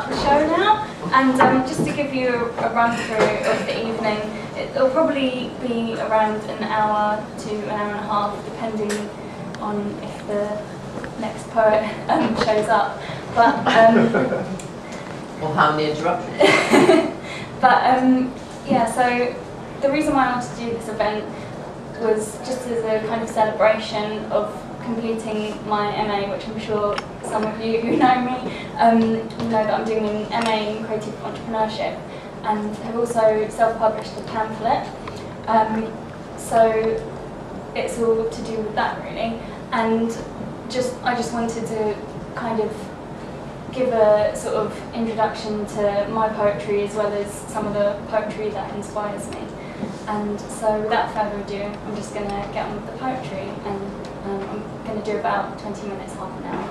start the show now, and just to give you a run through of the evening, it'll probably be around an hour to an hour and a half, depending on if the next poet shows up. But or how many interruptions. But yeah, so the reason why I wanted to do this event was just as a kind of celebration of completing my MA, which I'm sure some of you who know me know that I'm doing an MA in creative entrepreneurship, and have also self-published a pamphlet. So it's all to do with that really, and I just wanted to kind of give a sort of introduction to my poetry as well as some of the poetry that inspires me. And so without further ado, I'm just going to get on with the poetry, and I'm going to do about 20 minutes, half an hour.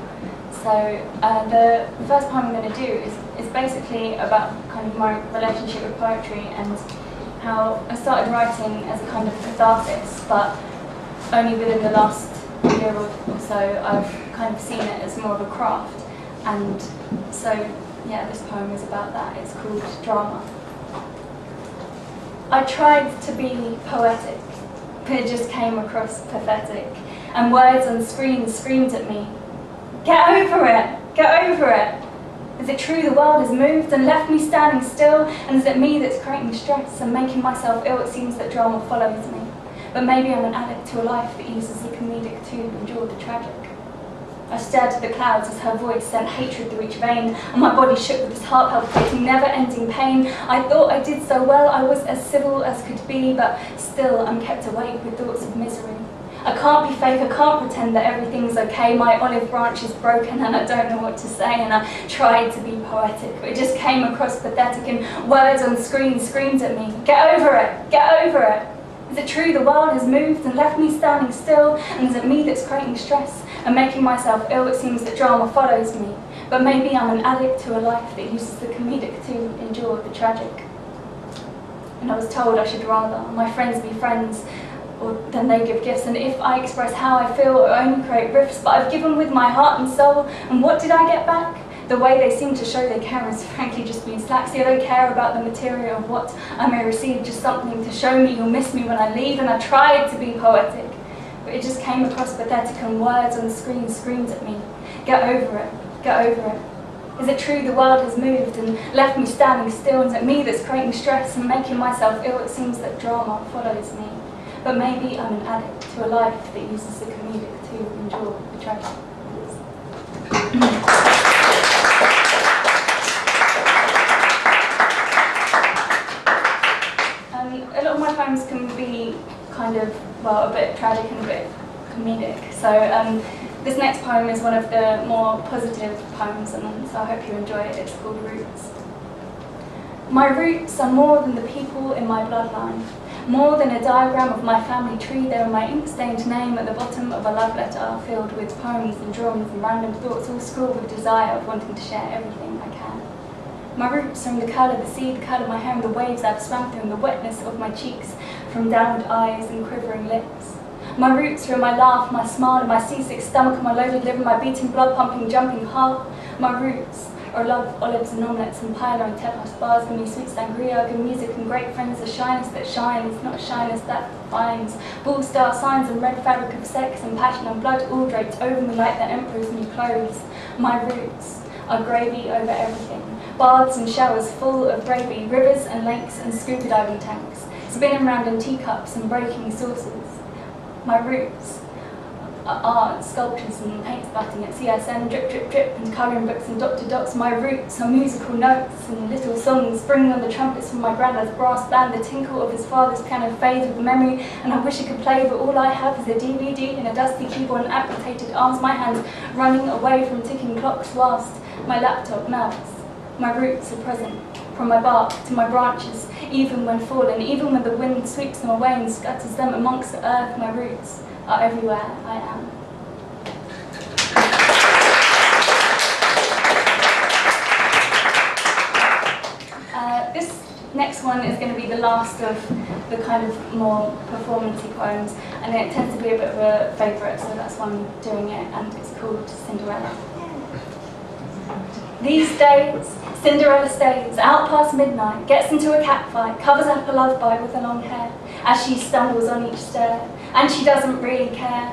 So the first poem I'm going to do is basically about kind of my relationship with poetry and how I started writing as a kind of catharsis, but only within the last year or so I've kind of seen it as more of a craft. And so yeah, this poem is about that. It's called Drama. I tried to be poetic, but it just came across pathetic, and words on screen screamed at me, "Get over it! Get over it! Is it true the world has moved and left me standing still, and is it me that's creating stress and making myself ill? It seems that drama follows me, but maybe I'm an addict to a life that uses the comedic to endure the tragic." I stared to the clouds as her voice sent hatred through each vein, and my body shook with this heart palpitating, never-ending pain. I thought I did so well, I was as civil as could be, but still I'm kept awake with thoughts of misery. I can't be fake, I can't pretend that everything's okay. My olive branch is broken and I don't know what to say, and I tried to be poetic, but it just came across pathetic, and words on screen screamed at me, "Get over it! Get over it! Is it true the world has moved and left me standing still, and is it me that's creating stress and making myself ill? It seems that drama follows me, but maybe I'm an addict to a life that uses the comedic to endure the tragic." And I was told I should rather my friends be friends than they give gifts, and if I express how I feel, I only create rifts, but I've given with my heart and soul, and what did I get back? The way they seem to show they care is frankly just being slack. See, I don't care about the material of what I may receive, just something to show me you'll miss me when I leave. And I tried to be poetic, but it just came across pathetic, and words on the screen screamed at me, "Get over it, get over it. Is it true the world has moved and left me standing still, and is it me that's creating stress and making myself ill? It seems that drama follows me, but maybe I'm an addict to a life that uses the comedic to endure the tragic." A lot of my poems can be kind of, well, a bit tragic and a bit comedic. So this next poem is one of the more positive poems, and so I hope you enjoy it. It's called Roots. My roots are more than the people in my bloodline, more than a diagram of my family tree. They are my ink-stained name at the bottom of a love letter filled with poems and drawings and random thoughts, all scrawled with desire of wanting to share everything I can. My roots are in the curl of the sea, the curl of my hair, and the waves I've swam through, and the wetness of my cheeks from downward eyes and quivering lips. My roots are in my laugh, my smile, and my seasick stomach, and my loaded liver, my beating, blood-pumping, jumping heart. My roots are love of olives and omelettes and paella and tapas bars, give me sweet sangria, good music and great friends, the shyness that shines, not shyness that defines. Bull star signs and red fabric of sex and passion and blood all draped over me like the emperor's new clothes. My roots are gravy over everything. Baths and showers full of gravy, rivers and lakes and scuba diving tanks, spinning round in teacups and breaking saucers. My roots are art, sculptures and paint splatting at CSN, drip, drip, drip, and colouring books and dot to dots. My roots are musical notes and little songs, bringing on the trumpets from my granddad's brass band. The tinkle of his father's piano fades with the memory, and I wish I could play, but all I have is a DVD and a dusty keyboard and amputated arms, my hands running away from ticking clocks whilst my laptop melts. My roots are present, from my bark to my branches, even when fallen, even when the wind sweeps them away and scatters them amongst the earth. My roots are everywhere I am. This next one is going to be the last of the kind of more performance-y poems, and it tends to be a bit of a favourite, so that's why I'm doing it, and it's called Cinderella. These days, Cinderella stays out past midnight, gets into a catfight, covers up a love bite with her long hair as she stumbles on each stair, and she doesn't really care.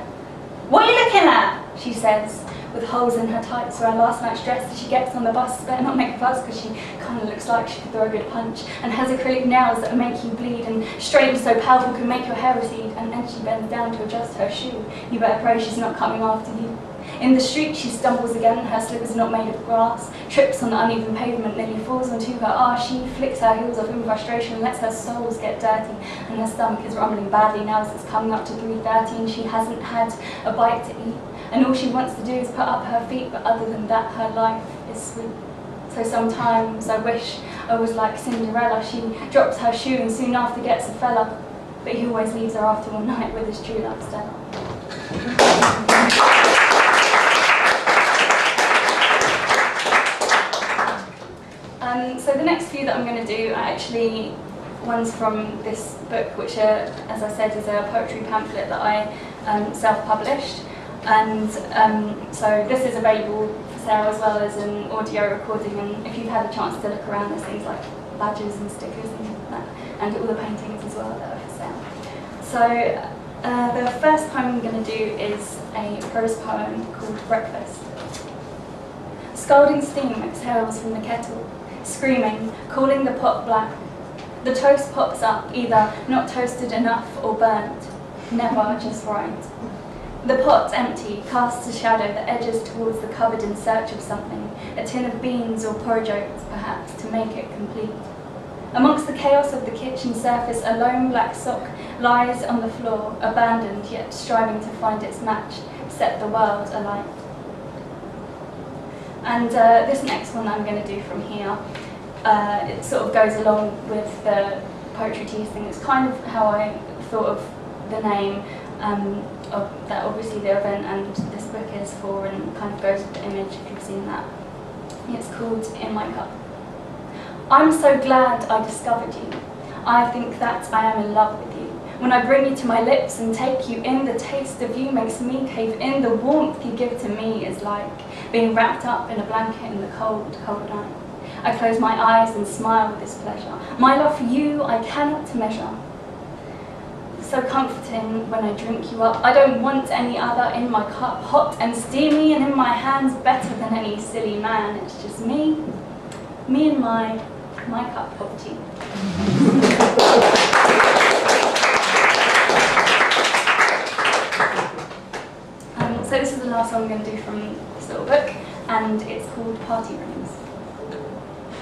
"What are you looking at?" she says, with holes in her tights around last night's dress as she gets on the bus. Better not make a fuss because she kind of looks like she could throw a good punch, and has acrylic nails that make you bleed, and straight so powerful can make your hair recede, and then she bends down to adjust her shoe. You better pray she's not coming after you. In the street she stumbles again, her slippers not made of glass, trips on the uneven pavement, nearly falls onto her arse. She flicks her heels off in frustration, lets her soles get dirty, and her stomach is rumbling badly now as it's coming up to 3:30 and she hasn't had a bite to eat. And all she wants to do is put up her feet, but other than that, her life is sweet. So sometimes I wish I was like Cinderella. She drops her shoe and soon after gets a fella, but he always leaves her after one night with his true love, Stella. So the next few that I'm going to do are actually ones from this book, which, as I said, is a poetry pamphlet that I self-published. And so this is available for sale as well as an audio recording, and if you've had a chance to look around, there's things like badges and stickers and that, and all the paintings as well that are for sale. So the first poem I'm going to do is a prose poem called Breakfast. Scalding steam exhales from the kettle, screaming, calling the pot black. The toast pops up, either not toasted enough or burnt, never just right. The pot, empty, casts a shadow that edges towards the cupboard in search of something, a tin of beans or porridge oats, perhaps, to make it complete. Amongst the chaos of the kitchen surface, a lone black sock lies on the floor, abandoned yet striving to find its match, set the world alight. And this next one I'm going to do from here, it sort of goes along with the Poetry Tease thing. It's kind of how I thought of the name of that, obviously the event and this book is for, and kind of goes with the image if you've seen that. It's called In My Cup. I'm so glad I discovered you. I think that I am in love with you. When I bring you to my lips and take you in, the taste of you makes me cave in. The warmth you give to me is like being wrapped up in a blanket in the cold, cold night. I close my eyes and smile with this pleasure. My love for you I cannot measure. So comforting when I drink you up. I don't want any other in my cup, hot and steamy and in my hands, better than any silly man. It's just me and my cup of tea. So this is the last one I'm going to do from this little book, and it's called Party Rings.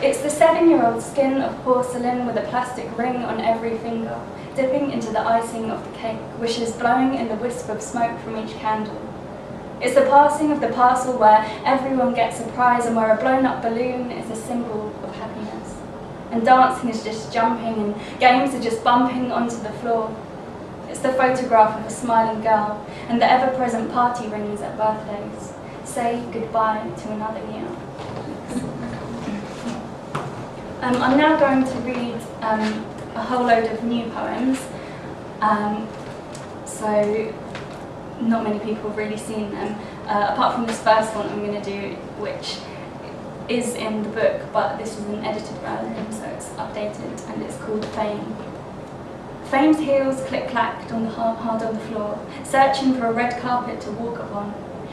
It's the 7-year-old skin of porcelain with a plastic ring on every finger, dipping into the icing of the cake, wishes blowing in the wisp of smoke from each candle. It's the passing of the parcel where everyone gets a prize and where a blown-up balloon is a symbol of happiness. And dancing is just jumping and games are just bumping onto the floor. It's the photograph of a smiling girl and the ever-present party rings at birthdays. Say goodbye to another year. I'm now going to read a whole load of new poems. So not many people have really seen them, apart from this first one I'm going to do, which is in the book, but this is an edited version, so it's updated, and it's called Fame. Fame's heels click-clacked on the hard on the floor, searching for a red carpet to walk upon.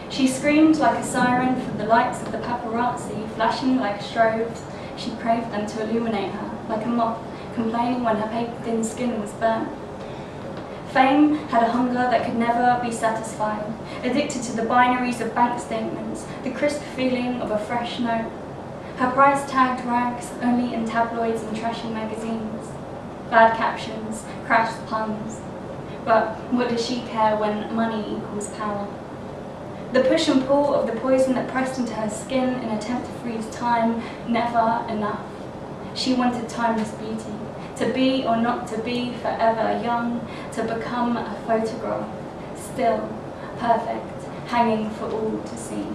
She screamed like a siren for the lights of the paparazzi, flashing like strobes. She craved them to illuminate her, like a moth, complaining when her paper-thin skin was burnt. Fame had a hunger that could never be satisfied, addicted to the binaries of bank statements, the crisp feeling of a fresh note. Her price-tagged rags only in tabloids and trashy magazines. Bad captions, crass puns. But what does she care when money equals power? The push and pull of the poison that pressed into her skin in an attempt to freeze time, never enough. She wanted timeless beauty, to be or not to be, forever young, to become a photograph, still, perfect, hanging for all to see.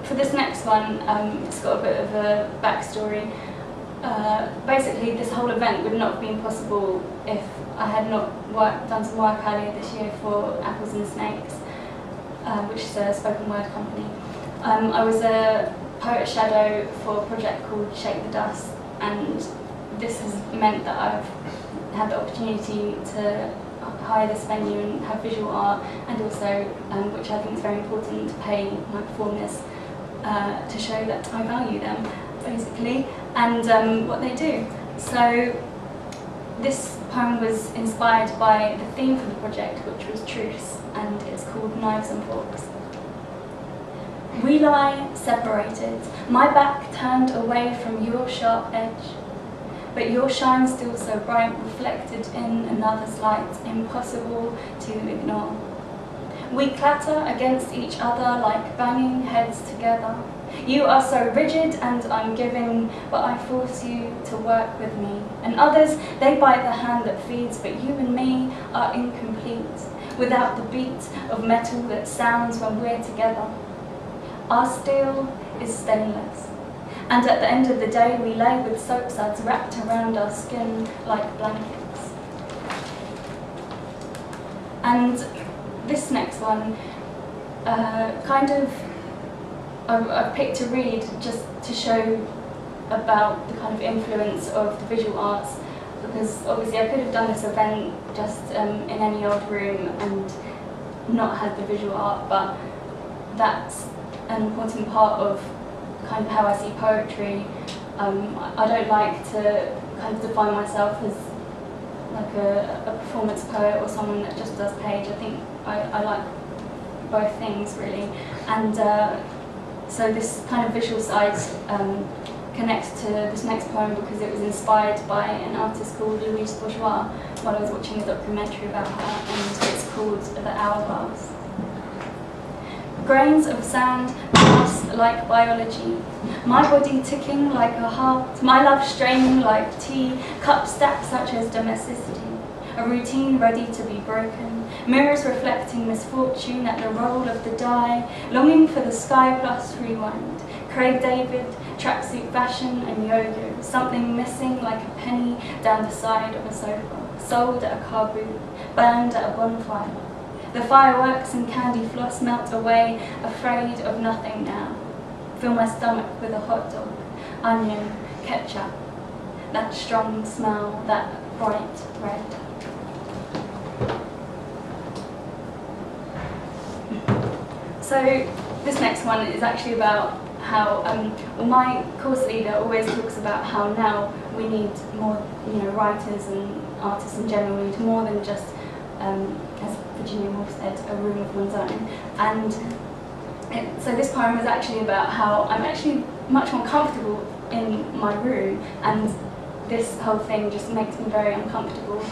For this next one, it's got a bit of a backstory. Basically, this whole event would not have been possible if I had not done some work earlier this year for Apples and Snakes, which is a spoken word company. I was poet shadow for a project called Shake the Dust, and this has meant that I've had the opportunity to hire this venue and have visual art, and also, which I think is very important, to pay my performers to show that I value them, basically, and what they do. So this poem was inspired by the theme for the project, which was truce, and it's called Knives and Forks. We lie separated, my back turned away from your sharp edge, but your shine still so bright, reflected in another's light, impossible to ignore. We clatter against each other like banging heads together. You are so rigid and ungiving, but I force you to work with me. And others, they bite the hand that feeds, but you and me are incomplete, without the beat of metal that sounds when we're together. Our steel is stainless, and at the end of the day we lay with soap suds wrapped around our skin like blankets. And this next one, I've picked to read just to show about the kind of influence of the visual arts, because obviously I could have done this event just in any old room and not had the visual art, but that's an important part of kind of how I see poetry. I don't like to kind of define myself as like a performance poet or someone that just does page. I think I like both things really, and so this kind of visual side connects to this next poem because it was inspired by an artist called Louise Bourgeois while I was watching a documentary about her, and it's called The Hourglass. Grains of sand pass like biology, my body ticking like a heart, my love straining like tea, cups stacked such as domesticity, a routine ready to be broken, mirrors reflecting misfortune at the roll of the die, longing for the sky plus rewind, Craig David, tracksuit fashion and yo-yo, something missing like a penny down the side of a sofa, sold at a car boot, burned at a bonfire. The fireworks and candy floss melt away, afraid of nothing now. Fill my stomach with a hot dog, onion, ketchup, that strong smell, that bright red. So this next one is actually about how, well, my course leader always talks about how now we need more, writers and artists in general. We need more than just, as Virginia Woolf said, a room of one's own. And so this poem is actually about how I'm actually much more comfortable in my room, and this whole thing just makes me very uncomfortable.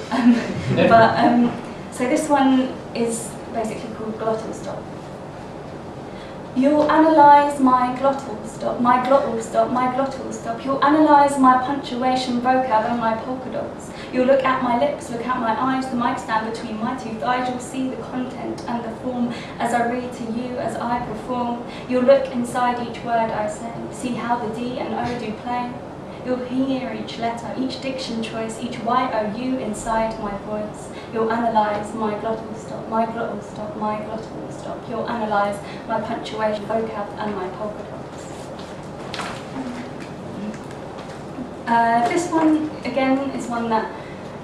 So this one is basically called Glottal Stop. You'll analyse my glottal stop, my glottal stop, my glottal stop. You'll analyse my punctuation vocab and my polka dots. You'll look at my lips, look at my eyes, the mic stand between my two thighs. You'll see the content and the form as I read to you, as I perform. You'll look inside each word I say, see how the D and O do play. You'll hear each letter, each diction choice, each Y-O-U inside my voice. You'll analyse my glottal stop, my glottal stop, my glottal stop. You'll analyse my punctuation, vocab and my polka dots. This one, again, is one that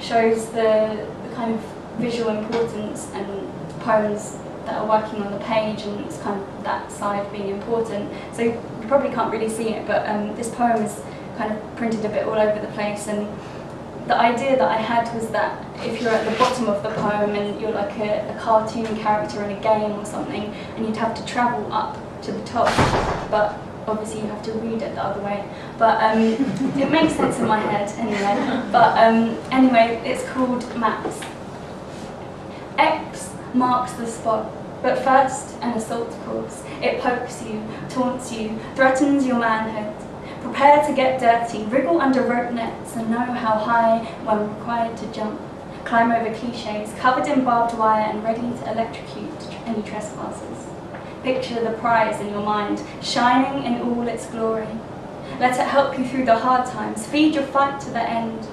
shows the kind of visual importance and poems that are working on the page, and it's kind of that side being important. So you probably can't really see it, but this poem is kind of printed a bit all over the place, and the idea that I had was that if you're at the bottom of the poem and you're like a cartoon character in a game or something, and you'd have to travel up to the top, but obviously you have to read it the other way. But it makes sense in my head anyway. But anyway, it's called Maps. X marks the spot, but first an assault course. It pokes you, taunts you, threatens your manhood. Prepare to get dirty, wriggle under rope nets and know how high when required to jump. Climb over cliches, covered in barbed wire and ready to electrocute any trespassers. Picture the prize in your mind, shining in all its glory. Let it help you through the hard times, feed your fight to the end.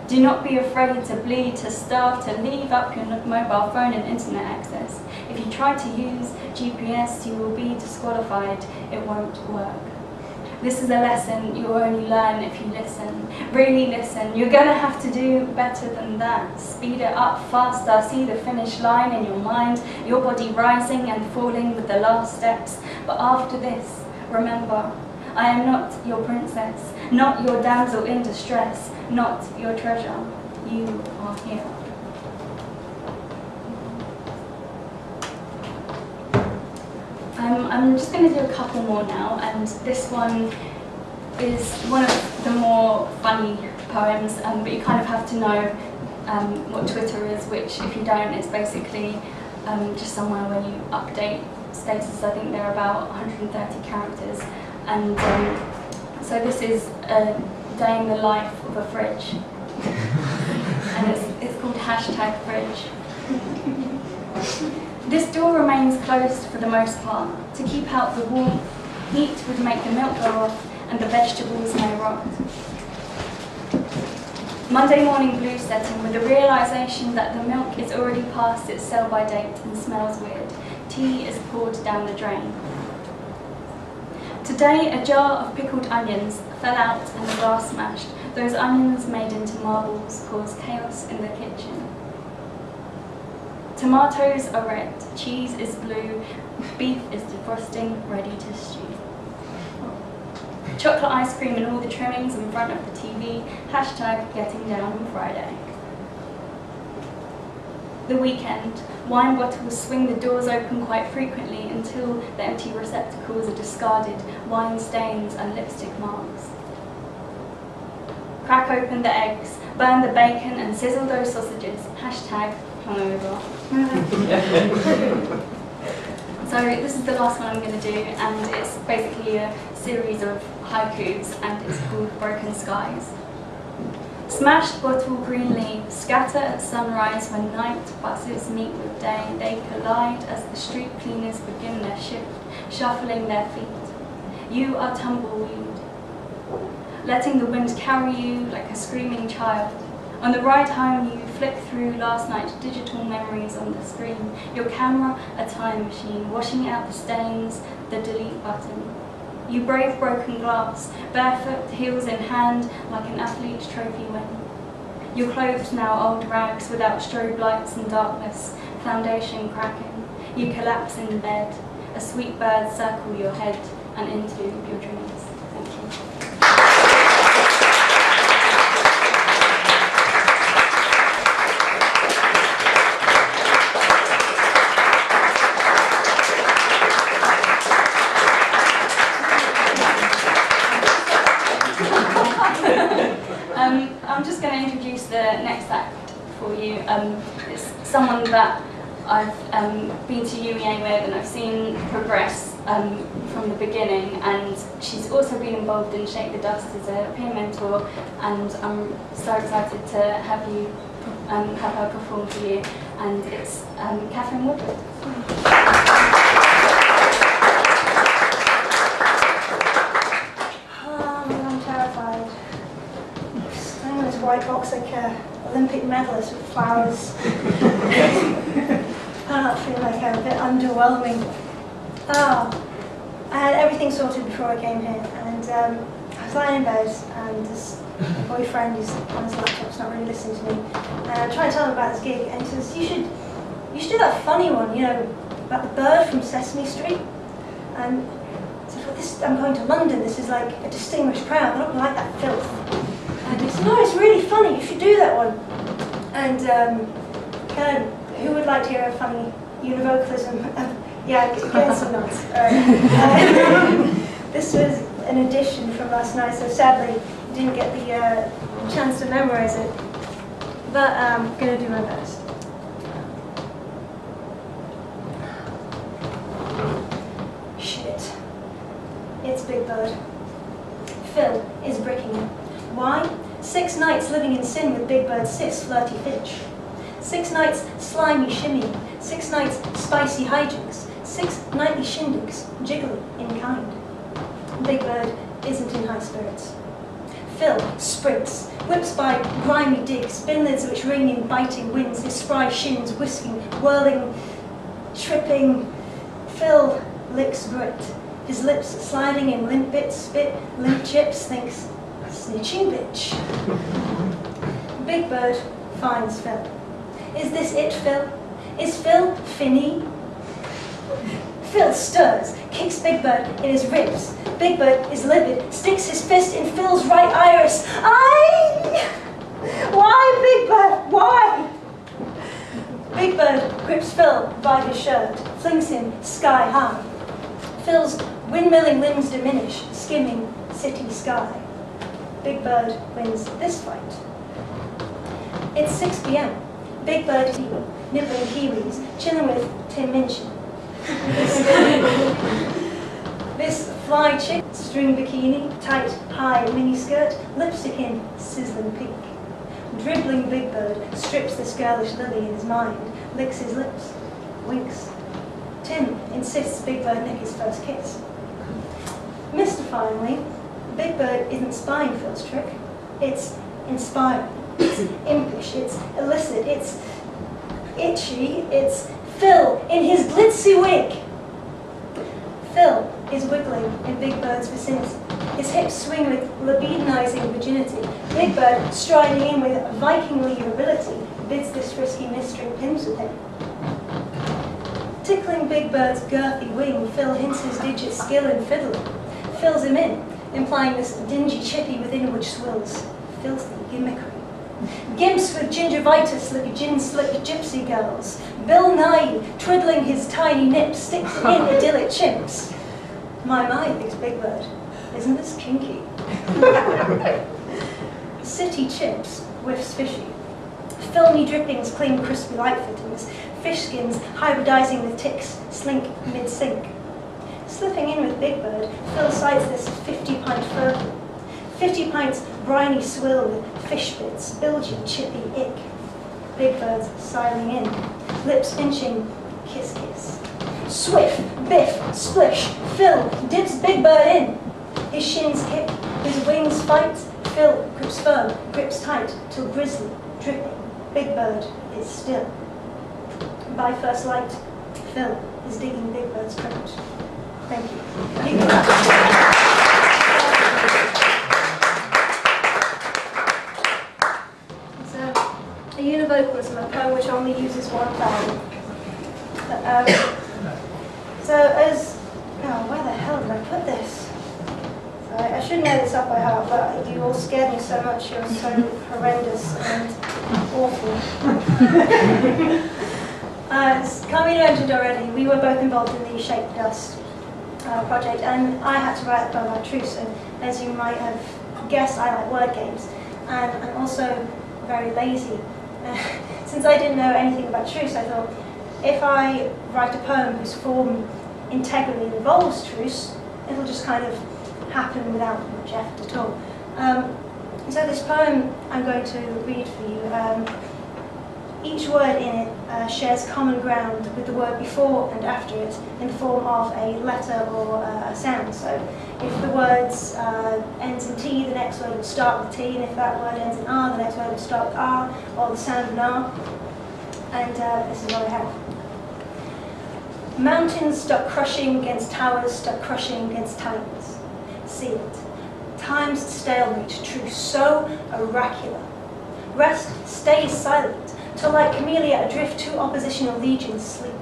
Do not be afraid to bleed, to starve, to leave up your mobile phone and internet access. If you try to use GPS, you will be disqualified. It won't work. This is a lesson you'll only learn if you listen. Really listen. You're gonna have to do better than that. Speed it up faster. See the finish line in your mind. Your body rising and falling with the last steps. But after this, remember, I am not your princess, not your damsel in distress, not your treasure. You are here. I'm just going to do a couple more now, and this one is one of the more funny poems, but you kind of have to know what Twitter is, which if you don't, it's basically just somewhere where you update status. I think they're about 130 characters, and so this is a day in the life of a fridge, and it's called #fridge. This door remains closed for the most part, to keep out the warmth. Heat would make the milk go off and the vegetables may rot. Monday morning blue setting with the realisation that the milk is already past its sell-by date and smells weird. Tea is poured down the drain. Today a jar of pickled onions fell out and the glass smashed. Those onions made into marbles caused chaos in the kitchen. Tomatoes are red, cheese is blue, beef is defrosting, ready to stew. Chocolate ice cream and all the trimmings in front of the TV, #getting down on Friday. The weekend, wine bottles swing the doors open quite frequently until the empty receptacles are discarded, wine stains and lipstick marks. Crack open the eggs, burn the bacon and sizzle those sausages, #hungover. So this is the last one I'm going to do, and it's basically a series of haikus, and it's called Broken Skies. Smashed bottle green leaves scatter at sunrise when night buses meet with day. They collide as the street cleaners begin their shift, shuffling their feet. You are tumbleweed, letting the wind carry you like a screaming child. On the ride home, you flick through last night's digital memories on the screen. Your camera, a time machine, washing out the stains, the delete button. You brave broken glass, barefoot, heels in hand, like an athlete's trophy win. Your clothes now old rags without strobe lights and darkness, foundation cracking. You collapse in bed, a sweet bird circle your head and into your dreams. Thank you. I'm just going to introduce the next act for you. It's someone that I've been to UEA with and I've seen progress from the beginning, and she's also been involved in Shake the Dust as a peer mentor, and I'm so excited to have her perform for you, and it's Woodward. I'm terrified. I'm in this white box like an Olympic medalist with flowers. I feel like I'm a bit underwhelming. I had everything sorted before I came here, and I was lying in bed, and this boyfriend who's on his laptop's not really listening to me. And I'm trying to tell him about this gig, and he says, you should do that funny one, you know, about the bird from Sesame Street. And I said, well, I'm going to London, this is like a distinguished crowd, they're not going to like that filth. And he said, no, it's really funny, you should do that one. And who would like to hear a funny univocalism? Yeah, get some nods. This was an edition from last night, so sadly didn't get the chance to memorize it, but I'm going to do my best. Shit. It's Big Bird. Phil is bricking him. Why? 6 nights living in sin with Big Bird's sis, Flirty Finch. 6 nights slimy shimmy, 6 nights spicy hijinks, 6 nightly shindigs, jiggly in kind. Big Bird isn't in high spirits. Phil sprints, whips by grimy digs, bin lids which ring in biting winds, his spry shins whisking, whirling, tripping. Phil licks grit, his lips sliding in limp bits, spit, limp chips, thinks, snitching bitch. Big Bird finds Phil. Is this it, Phil? Is Phil Finny? Phil stirs, kicks Big Bird in his ribs. Big Bird is livid, sticks his fist in Phil's right iris. Aye! Why, Big Bird? Why? Big Bird grips Phil by his shirt, flings him sky high. Phil's windmilling limbs diminish, skimming city sky. Big Bird wins this fight. It's 6 p.m. Big Bird is nibbling kiwis, chilling with Tim Minchin. This fly chick, string bikini, tight, high mini skirt, lipstick in, sizzling pink. Dribbling Big Bird strips this girlish lily in his mind, licks his lips, winks. Tim insists Big Bird nick his first kiss. Mystifyingly, Big Bird isn't spying Phil's trick. It's inspiring, it's impish, it's illicit, it's itchy, it's Phil in his glitzy wig. Phil is wiggling in Big Bird's vicinity. His hips swing with libidinizing virginity. Big Bird, striding in with Vikingly virility, bids this frisky miss string pins with him. Tickling Big Bird's girthy wing, Phil hints his digit skill in fiddling. Fills him in, implying this dingy chippy within which swills filthy gimmickry. Gimps with gingivitis like gin-slick gypsy girls. Bill Nye, twiddling his tiny nips, sticks in idyllic chimps. My, thinks Big Bird. Isn't this kinky? City chips whiffs fishy. Filmy drippings cling crispy light fittings. Fish skins hybridizing with ticks slink mid-sink. Slipping in with Big Bird, Phil sights this 50-pint firkin. 50 pints briny swill with fish bits, bilgy, chippy ick. Big Bird's sidling in, lips pinching, kiss kiss. Swift, biff, splish, Phil dips Big Bird in. His shins kick, his wings fight, Phil grips firm, grips tight, till grisly, dripping, Big Bird is still. By first light, Phil is digging Big Bird's coat. Thank you. It's a univocalism, a poem which only uses one vowel. Where the hell did I put this? I should know this up by heart, but you all scared me so much. You're so horrendous and awful. As Carmina mentioned already, we were both involved in the Shape Dust project, and I had to write a poem about truce. And as you might have guessed, I like word games, and I'm also very lazy. Since I didn't know anything about truce, I thought if I write a poem whose form integrally involves truce, it'll just kind of happen without much effort at all. So this poem I'm going to read for you, each word in it shares common ground with the word before and after it in the form of a letter or a sound. So if the word ends in T, the next word will start with T, and if that word ends in R, the next word will start with R, or the sound of an R. And this is what I have. Mountains stuck crushing against towers, stuck crushing against titans. See it. Time's stalemate, truce so oracular. Rest stays silent, till like camellia adrift two oppositional legions sleep.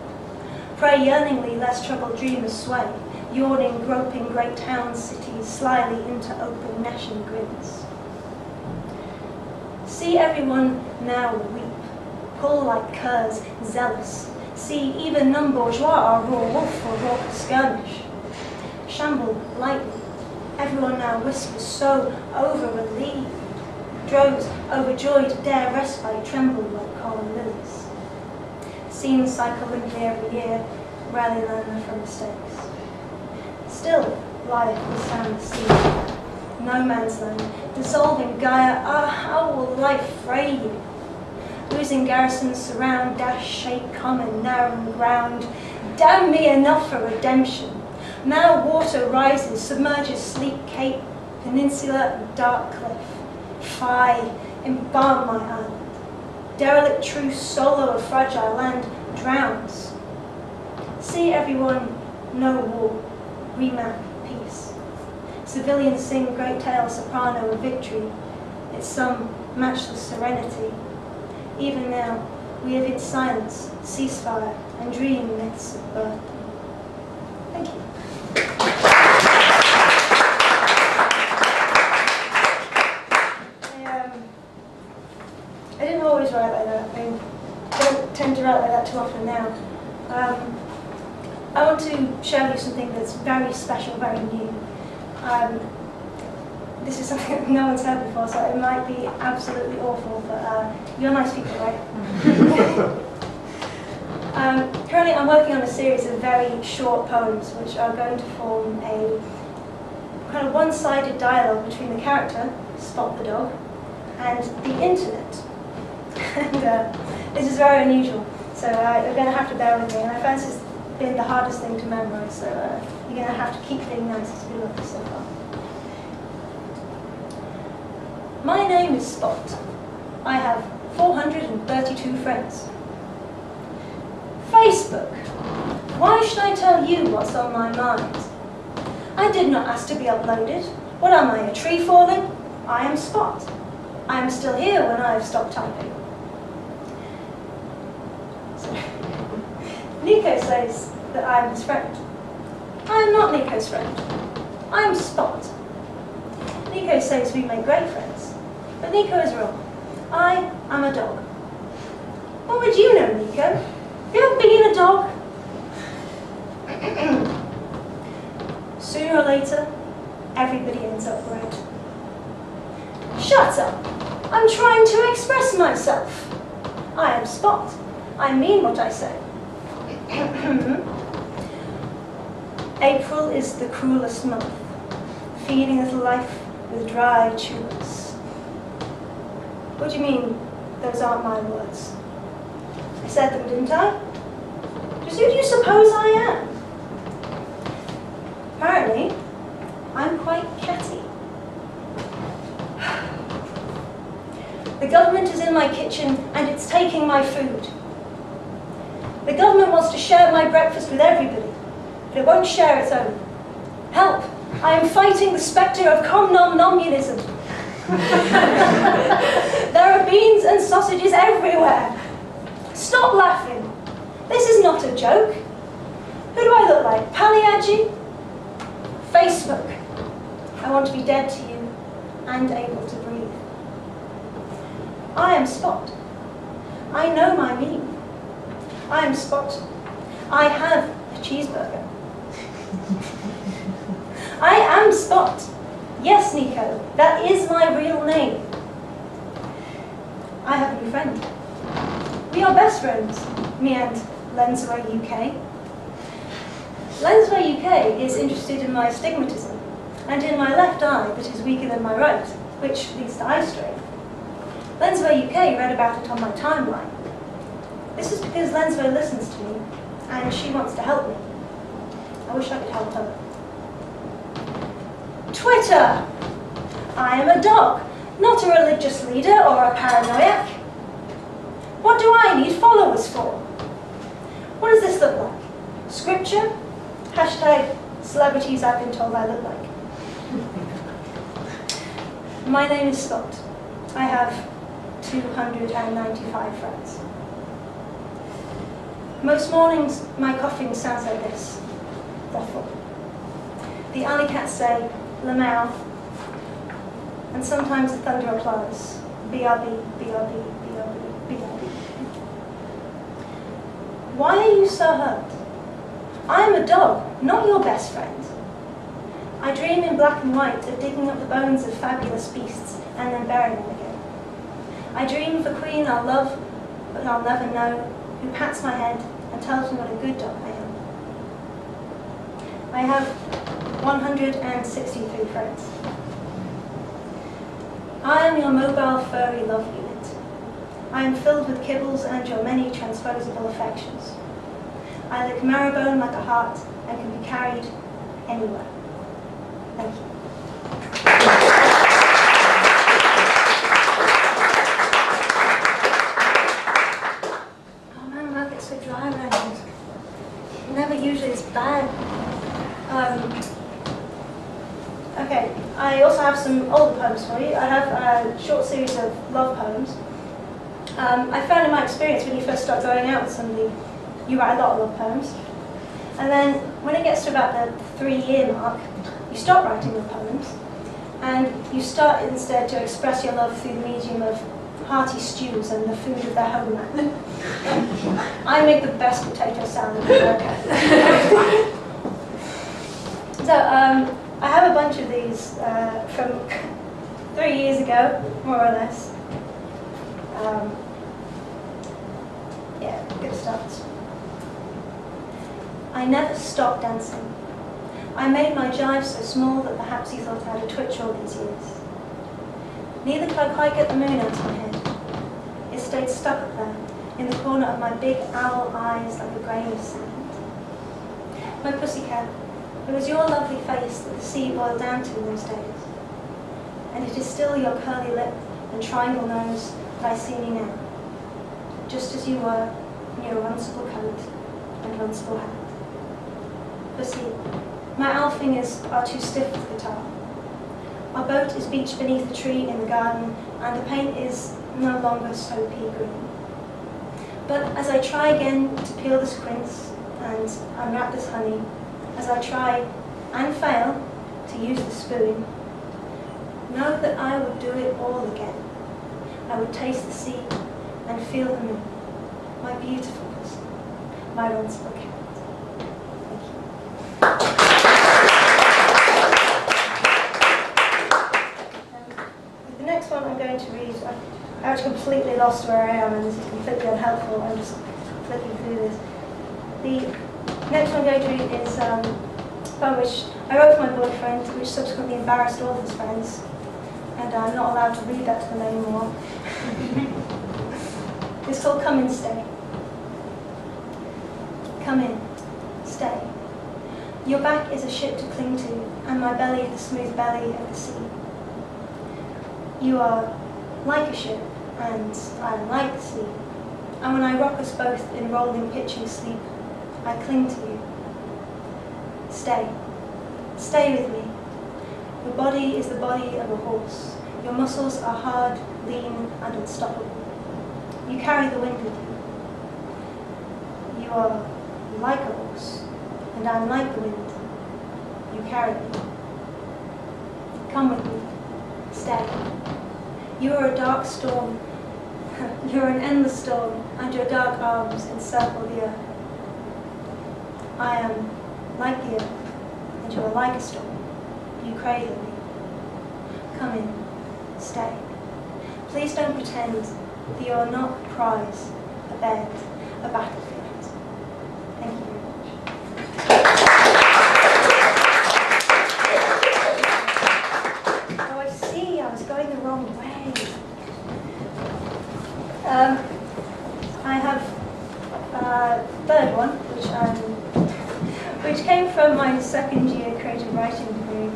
Pray yearningly lest troubled dreamers sway, yawning, groping great towns, cities, slyly into open gnashing grins. See everyone now weep, pull like curs, zealous. See even non-bourgeois are raw wolf or raucous skirmish. Shamble lightly, everyone now whispers so over-relieved. Droves overjoyed dare respite tremble like common lilies. Scenes cycle limply every year, rarely learn from mistakes. Still life will sound the sea. No man's land, dissolving Gaia, how will life fray you? Losing garrisons surround, dash, shake, common, narrowing ground. Damn me enough for redemption. Now water rises, submerges sleek cape, peninsula and dark cliff. Fie, embalm my island. Derelict truce, solo of fragile land, drowns. See everyone, no war. remap peace. Civilians sing great tale soprano of victory. It's some matchless serenity. Even now, we live in silence, ceasefire, and dream myths of birth. Thank you. I didn't always write like that. I don't tend to write like that too often now. I want to show you something that's very special, very new. This is something that no one's heard before, so it might be absolutely awful, but you're nice people, right? Currently I'm working on a series of very short poems which are going to form a kind of one-sided dialogue between the character, Spot the dog, and the internet. And this is very unusual, so you're going to have to bear with me. And I found this has been the hardest thing to memorize, so you're going to have to keep being nice. It's been lovely so far. My name is Spot. I have 432 friends. Facebook. Why should I tell you what's on my mind? I did not ask to be uploaded. What am I, a tree falling? I am Spot. I am still here when I have stopped typing. So, Nico says that I am his friend. I am not Nico's friend. I am Spot. Nico says we make great friends, but Nico is wrong. I am a dog. What would you know, Nico? You ever been a dog? Sooner or later, everybody ends up red. Shut up! I'm trying to express myself. I am Spot. I mean what I say. April is the cruelest month, feeding little life with dry tulips. What do you mean, those aren't my words? I said them, didn't I? Just who do you suppose I am? Apparently, I'm quite catty. The government is in my kitchen and it's taking my food. The government wants to share my breakfast with everybody, but it won't share its own. Help! I am fighting the spectre of communism. There are beans and sausages everywhere. Stop laughing. This is not a joke. Who do I look like? Pagliacci? Facebook. I want to be dead to you and able to breathe. I am Spot. I know my meaning. I am Spot. I have a cheeseburger. I am Spot. Yes, Nico, that is my real name. I have a new friend. We are best friends, me and Lensway UK. Lensway UK is interested in my astigmatism and in my left eye that is weaker than my right, which leads to eye strain. Lensway UK read about it on my timeline. This is because Lensway listens to me and she wants to help me. I wish I could help her. Twitter. I am a dog, not a religious leader or a paranoiac. What do I need followers for? What does this look like? Scripture? Hashtag celebrities I've been told I look like. My name is Spot. I have 295 friends. Most mornings, my coughing sounds like this. Ruffle. The alley cats say, Lamau, and sometimes the thunder applies. BRB, BRB, BRB, BRB. Why are you so hurt? I am a dog, not your best friend. I dream in black and white of digging up the bones of fabulous beasts and then burying them again. I dream of a queen I'll love, but I'll never know, who pats my head and tells me what a good dog I am. I have 163 friends. I am your mobile furry love unit. I am filled with kibbles and your many transposable affections. I lick marrowbone like a heart and can be carried anywhere. Thank you. Oh man, my mouth gets so dry around. It never usually is bad. some older poems for you. I have a short series of love poems. I found in my experience when you first start going out with somebody, you write a lot of love poems. And then when it gets to about the 3-year mark, you stop writing love poems. And you start instead to express your love through the medium of hearty stews and the food of their homeland. I make the best potato salad in America. So I have a bunch of these from 3 years ago, more or less. Yeah, good start. I never stopped dancing. I made my jive so small that perhaps you thought I had a twitch all these years. Neither could I quite get the moon out of my head. It stayed stuck up there, in the corner of my big owl eyes like a grain of sand. My pussycat, it was your lovely face that the sea boiled down to in those days. And it is still your curly lip and triangle nose that I see me now, just as you were in your runcible coat and runcible hat. Pussy, my owl fingers are too stiff for the guitar. Our boat is beached beneath a tree in the garden, and the paint is no longer so pea green. But as I try again to peel this quince and unwrap this honey, as I try and fail to use the spoon, know that I would do it all again. I would taste the sea and feel the moon, my beautiful pussy, my runcible cat. The next one I'm going to read, I actually completely lost where I am, and this is completely unhelpful. I'm just flipping through this. The next one I'm going to read is a poem which I wrote for my boyfriend, which subsequently embarrassed all of his friends, and I'm not allowed to read that to them anymore. It's called Come In, Stay. Come in, stay. Your back is a ship to cling to, and my belly the smooth belly of the sea. You are like a ship, and I am like the sea. And when I rock us both in rolling, pitching sleep, I cling to you. Stay. Stay with me. Your body is the body of a horse. Your muscles are hard, lean, and unstoppable. You carry the wind with you. You are like a horse, and I am like the wind. You carry me. Come with me. Stay. You are a dark storm. You are an endless storm, and your dark arms encircle the earth. I am like the earth, and you are like a storm. You cradle me. Come in. Stay. Please don't pretend that you are not a prize, a bed, a battlefield. Thank you very much. Oh, I see. I was going the wrong way. I have a third one, which came from my second year creative writing degree,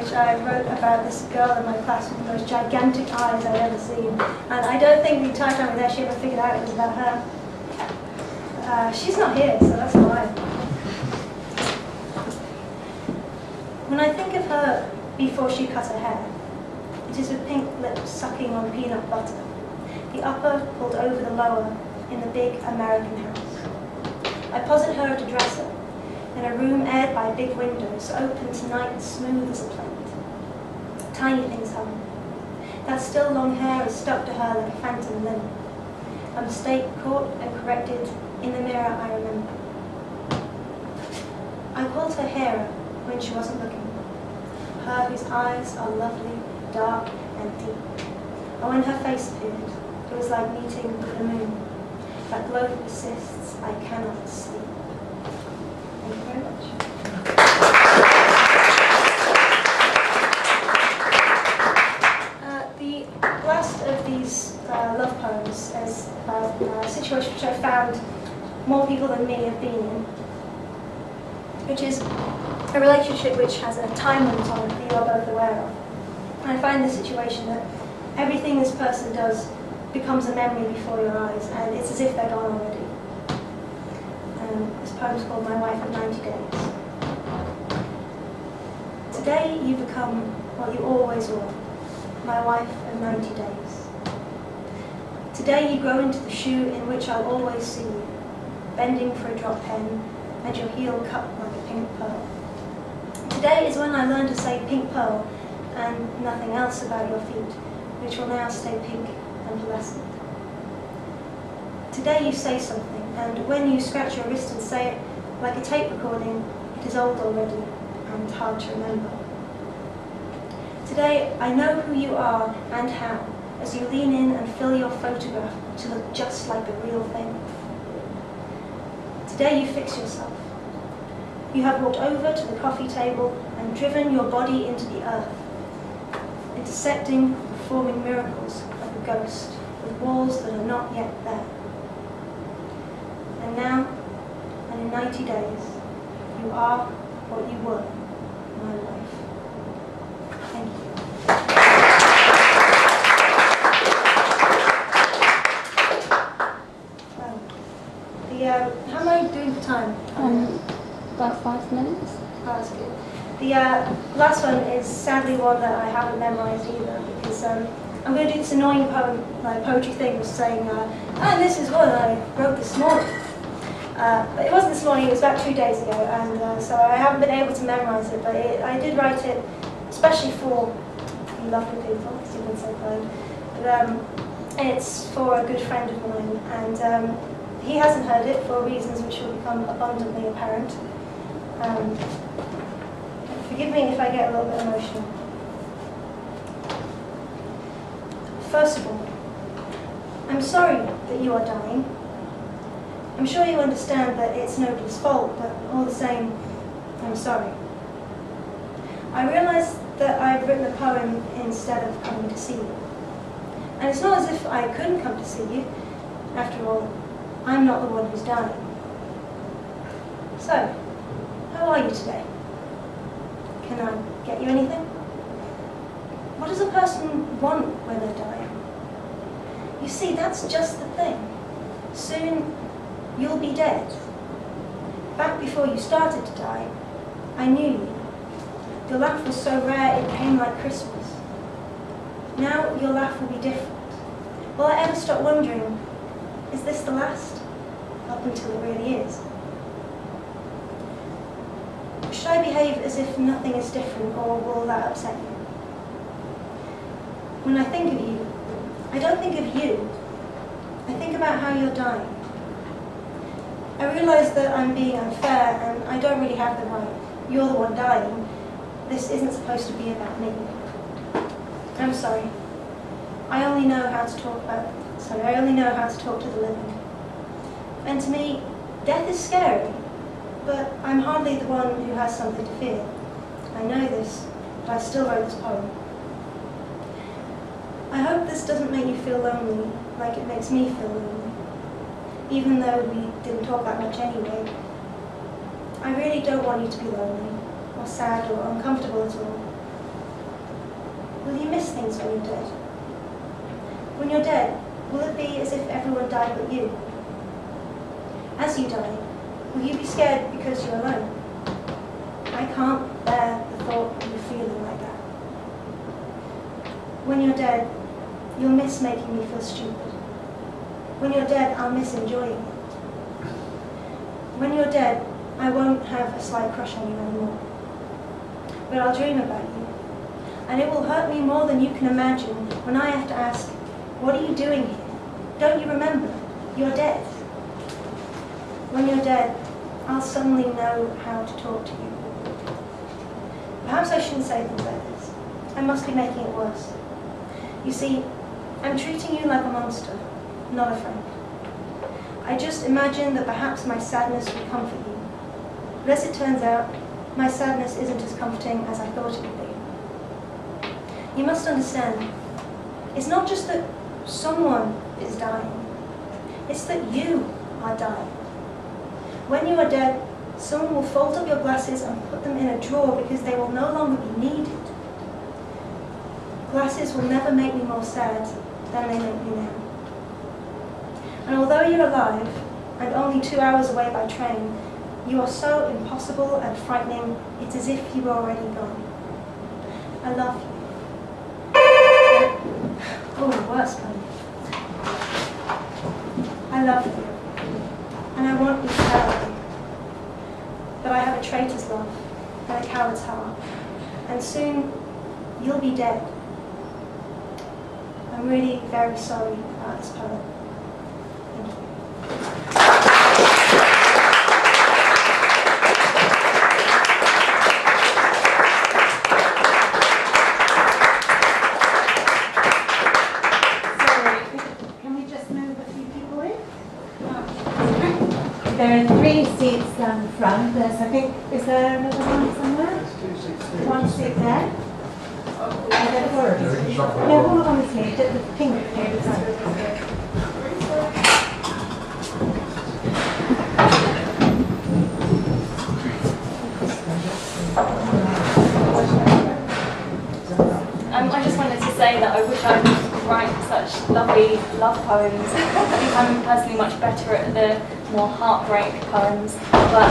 which I wrote about this girl in my class with the most gigantic eyes I'd ever seen. And I don't think the entire time we were there she ever figured out it was about her. She's not here, so that's why. When I think of her before she cut her hair, it is with pink lips sucking on peanut butter, the upper pulled over the lower in the big American house. I posit her at a dresser, in a room aired by big windows, open tonight and smooth as a plate. Tiny things hum. That still long hair is stuck to her like a phantom limb. A mistake caught and corrected in the mirror I remember. I called her Hera when she wasn't looking. Her whose eyes are lovely, dark and deep. And when her face appeared, it was like meeting with the moon. That glow persists, I cannot sleep. Thank you very much. The last of these love poems is about a situation which I found more people than me have been in, which is a relationship which has a time limit on it that you are both aware of. And I find the situation that everything this person does becomes a memory before your eyes, and it's as if they're gone already. This poem is called My Wife of 90 Days. Today you become what you always were, my wife of 90 days. Today you grow into the shoe in which I'll always see you, bending for a drop pen and your heel cut like a pink pearl. Today is when I learn to say pink pearl and nothing else about your feet, which will now stay pink and pearlescent. Today you say something, and when you scratch your wrist and say it like a tape recording, it is old already and hard to remember. Today I know who you are and how, as you lean in and fill your photograph to look just like the real thing. Today you fix yourself. You have walked over to the coffee table and driven your body into the earth, intersecting, performing miracles like a ghost, with walls that are not yet there. And now, and in 90 days, you are what you were, my wife. Thank you. How am I doing for time? About 5 minutes. Oh, that's good. The last one is sadly one that I haven't memorised either, because I'm going to do this annoying poetry thing of saying, and this is one I wrote this morning. But it wasn't this morning, it was about 2 days ago, and so I haven't been able to memorise it, but I did write it especially for you lovely people, because you've been so kind. But it's for a good friend of mine, and he hasn't heard it for reasons which will become abundantly apparent. Forgive me if I get a little bit emotional. First of all, I'm sorry that you are dying. I'm sure you understand that it's nobody's fault, but all the same, I'm sorry. I realise that I've written a poem instead of coming to see you. And it's not as if I couldn't come to see you. After all, I'm not the one who's dying. So, how are you today? Can I get you anything? What does a person want when they're dying? You see, that's just the thing. Soon, you'll be dead. Back before you started to die, I knew you. Your laugh was so rare it came like Christmas. Now your laugh will be different. Will I ever stop wondering, is this the last? Up until it really is. Should I behave as if nothing is different, or will that upset you? When I think of you, I don't think of you. I think about how you're dying. I realise that I'm being unfair, and I don't really have the right. You're the one dying. This isn't supposed to be about me. I'm sorry. I only know how to talk to the living. And to me, death is scary, but I'm hardly the one who has something to fear. I know this, but I still wrote this poem. I hope this doesn't make you feel lonely, like it makes me feel lonely. Even though we didn't talk that much anyway. I really don't want you to be lonely, or sad, or uncomfortable at all. Will you miss things when you're dead? When you're dead, will it be as if everyone died but you? As you die, will you be scared because you're alone? I can't bear the thought of you feeling like that. When you're dead, you'll miss making me feel stupid. When you're dead, I'll miss enjoying it. When you're dead, I won't have a slight crush on you anymore. But I'll dream about you. And it will hurt me more than you can imagine when I have to ask, what are you doing here? Don't you remember? You're dead. When you're dead, I'll suddenly know how to talk to you. Perhaps I shouldn't say things like this. I must be making it worse. You see, I'm treating you like a monster, not a friend. I just imagined that perhaps my sadness would comfort you. But as it turns out, my sadness isn't as comforting as I thought it would be. You must understand, it's not just that someone is dying, it's that you are dying. When you are dead, someone will fold up your glasses and put them in a drawer because they will no longer be needed. Glasses will never make me more sad than they make me now. And although you're alive, and only 2 hours away by train, you are so impossible and frightening, it's as if you were already gone. I love you. Oh, the worst one. I love you, and I want you to know that I have a traitor's love and a coward's heart, and soon you'll be dead. I'm really very sorry about this poem. Thank you. There are 3 seats down the front. There's, I think, is there another one somewhere? One seat there. And then no, all on the seat, the pink here. I just wanted to say that I wish I could write such lovely love poems. I think I'm personally much better at the more heartbreak poems. But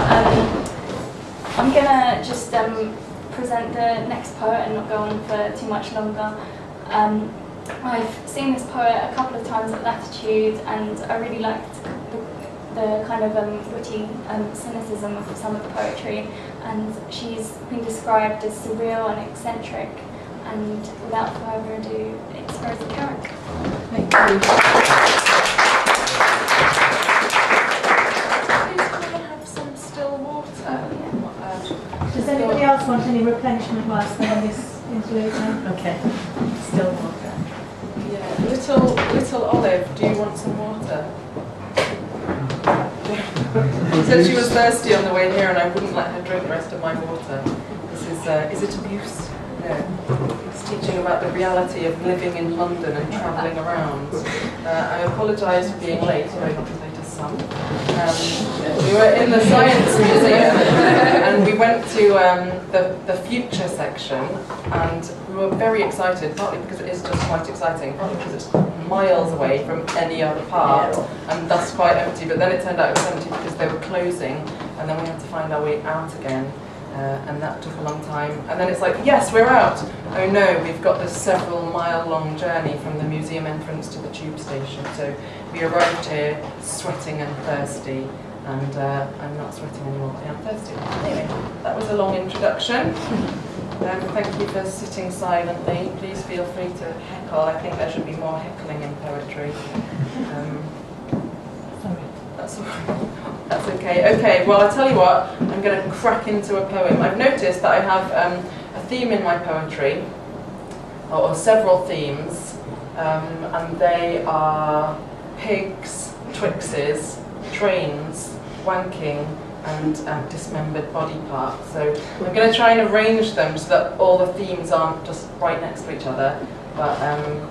I'm gonna just present the next poet and not go on for too much longer. I've seen this poet a couple of times at Latitude, and I really liked the kind of witty cynicism of some of the poetry, and she's been described as surreal and eccentric. And without further ado, it's Rosy Carrick. Thank you. Please can I have some still water? Does anybody else want any replenishment whilst we're on this interlude now? Okay. Still water. Yeah. Little Olive, do you want some water? She said she was thirsty on the way here and I wouldn't let her drink the rest of my water. Is it abuse? No. It's teaching about the reality of living in London and travelling around. I apologise for being late, sorry not as late as some. We were in the Science Museum and we went to the future section, and we were very excited, partly because it is just quite exciting, partly because it's miles away from any other part and thus quite empty, but then it turned out it was empty because they were closing, and then we had to find our way out again. And that took a long time. And then it's like, yes, we're out. Oh no, we've got this several-mile-long journey from the museum entrance to the tube station. So we arrived here sweating and thirsty, and I'm not sweating anymore, but I'm thirsty. Anyway, that was a long introduction. Thank you for sitting silently. Please feel free to heckle. I think there should be more heckling in poetry. Sorry. That's all right. That's okay. Okay, well, I'll tell you what, I'm going to crack into a poem. I've noticed that I have a theme in my poetry, or several themes, and they are pigs, Twixes, trains, wanking, and dismembered body parts. So I'm going to try and arrange them so that all the themes aren't just right next to each other, but it'll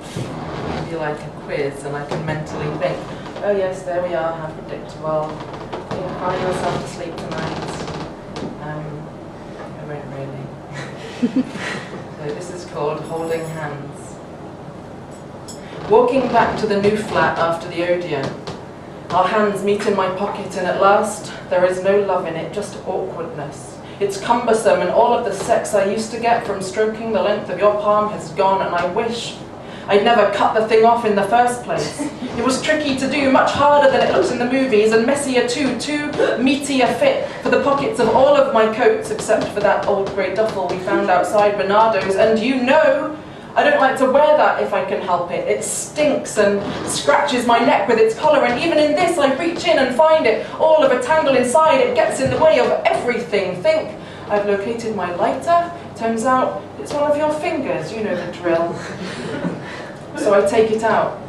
be like a quiz, and I can mentally think, oh yes, there we are, how predictable. Cry yourself to sleep tonight. I won't really. So this is called Holding Hands. Walking back to the new flat after the Odeon. Our hands meet in my pocket, and at last there is no love in it, just awkwardness. It's cumbersome, and all of the sex I used to get from stroking the length of your palm has gone, and I wish I'd never cut the thing off in the first place. It was tricky to do, much harder than it looks in the movies, and messier too meaty a fit for the pockets of all of my coats, except for that old grey duffel we found outside Bernardo's, and you know, I don't like to wear that if I can help it. It stinks and scratches my neck with its collar, and even in this I reach in and find it, all of a tangle inside. It gets in the way of everything. Think, I've located my lighter. Turns out it's one of your fingers, you know the drill. So I take it out,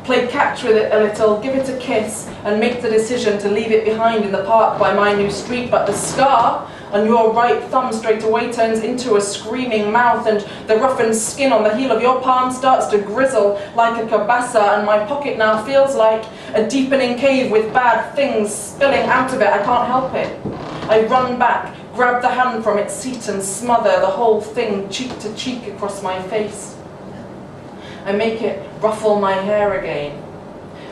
play catch with it a little, give it a kiss, and make the decision to leave it behind in the park by my new street. But the scar on your right thumb straight away turns into a screaming mouth, and the roughened skin on the heel of your palm starts to grizzle like a cabasa, and my pocket now feels like a deepening cave with bad things spilling out of it. I can't help it. I run back, grab the hand from its seat, and smother the whole thing cheek to cheek across my face. I make it ruffle my hair again.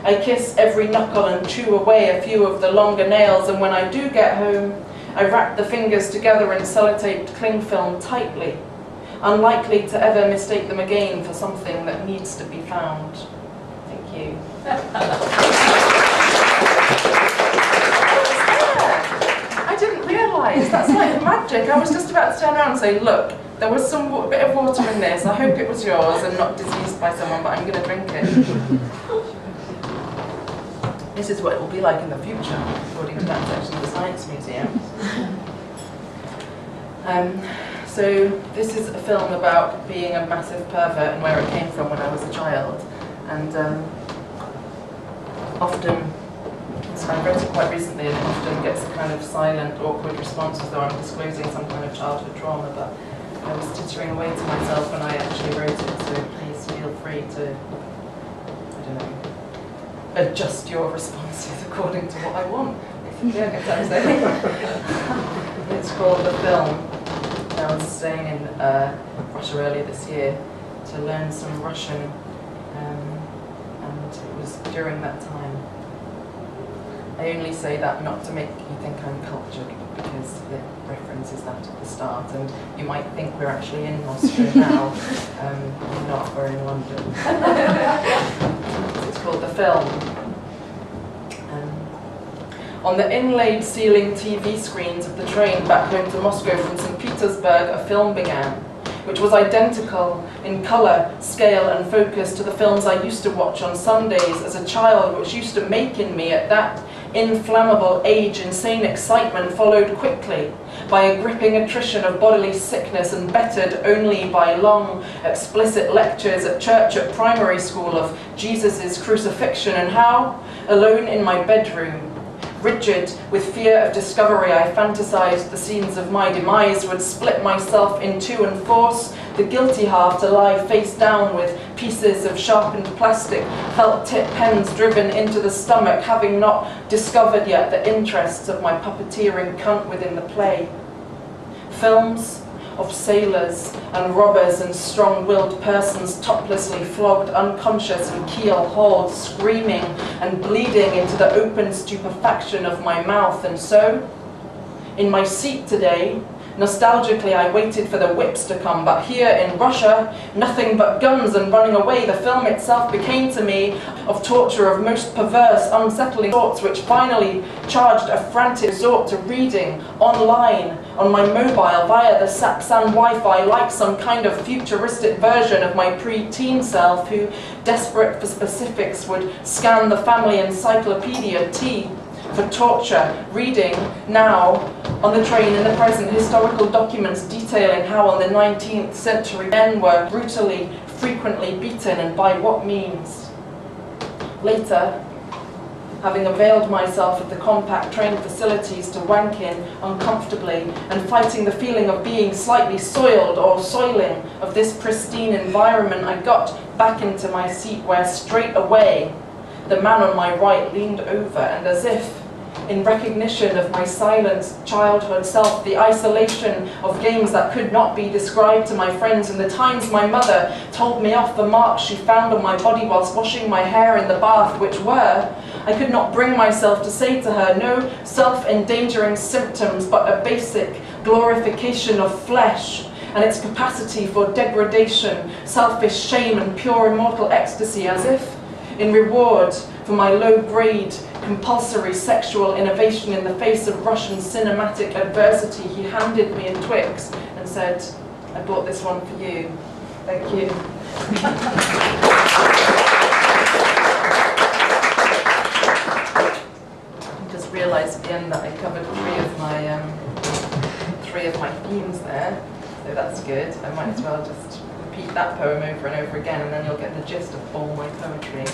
I kiss every knuckle and chew away a few of the longer nails, and when I do get home, I wrap the fingers together in sellotaped cling film tightly. unlikely to ever mistake them again for something that needs to be found. Thank you. I didn't realise, that's like magic. I was just about to turn around and say, look, there was some bit of water in this. I hope it was yours and not diseased by someone, but I'm going to drink it. This is what it will be like in the future, according to that section of the Science Museum. So this is a film about being a massive pervert and where it came from when I was a child. And often, so I wrote it quite recently, and it often gets a kind of silent, awkward response as though I'm disclosing some kind of childhood trauma, but I was tittering away to myself when I actually wrote it, so please feel free to, I don't know, adjust your responses according to what I want. If you don't get that saying. It's called The Film. I was staying in Russia earlier this year to learn some Russian, and it was during that time. I only say that not to make you think I'm cultured, because the reference is that at the start, and you might think we're actually in Moscow now. We're not, we're in London. It's called The Film. On the inlaid ceiling TV screens of the train back home to Moscow from St. Petersburg, a film began, which was identical in colour, scale and focus to the films I used to watch on Sundays as a child, which used to make in me at that inflammable age insane excitement, followed quickly by a gripping attrition of bodily sickness and bettered only by long, explicit lectures at church at primary school of Jesus' crucifixion, and how, alone in my bedroom, rigid with fear of discovery, I fantasized the scenes of my demise, would split myself in two and force the guilty half to lie face down with pieces of sharpened plastic, felt tip pens driven into the stomach, having not discovered yet the interests of my puppeteering cunt within the play. Films of sailors and robbers and strong-willed persons toplessly flogged, unconscious and keel-hauled, screaming and bleeding into the open stupefaction of my mouth. And so, in my seat today, nostalgically I waited for the whips to come, but here in Russia, nothing but guns and running away. The film itself became to me of torture of most perverse, unsettling sorts, which finally charged a frantic resort to reading online on my mobile via the Sapsan Wi-Fi, like some kind of futuristic version of my pre-teen self who, desperate for specifics, would scan the family encyclopedia T for torture, reading now on the train in the present historical documents detailing how on the 19th century men were brutally, frequently beaten and by what means. Later, having availed myself of the compact train facilities to wank in uncomfortably and fighting the feeling of being slightly soiled or soiling of this pristine environment, I got back into my seat where straight away the man on my right leaned over and, as if in recognition of my silenced childhood self, the isolation of games that could not be described to my friends, and the times my mother told me off the marks she found on my body whilst washing my hair in the bath, which were, I could not bring myself to say to her, no self-endangering symptoms, but a basic glorification of flesh and its capacity for degradation, selfish shame and pure immortal ecstasy, as if in reward for my low-grade, compulsory sexual innovation in the face of Russian cinematic adversity, he handed me a Twix and said, I bought this one for you. Thank you. I just realised at the end that I covered three of my themes there, so that's good. I might as well just repeat that poem over and over again, and then you'll get the gist of all my poetry.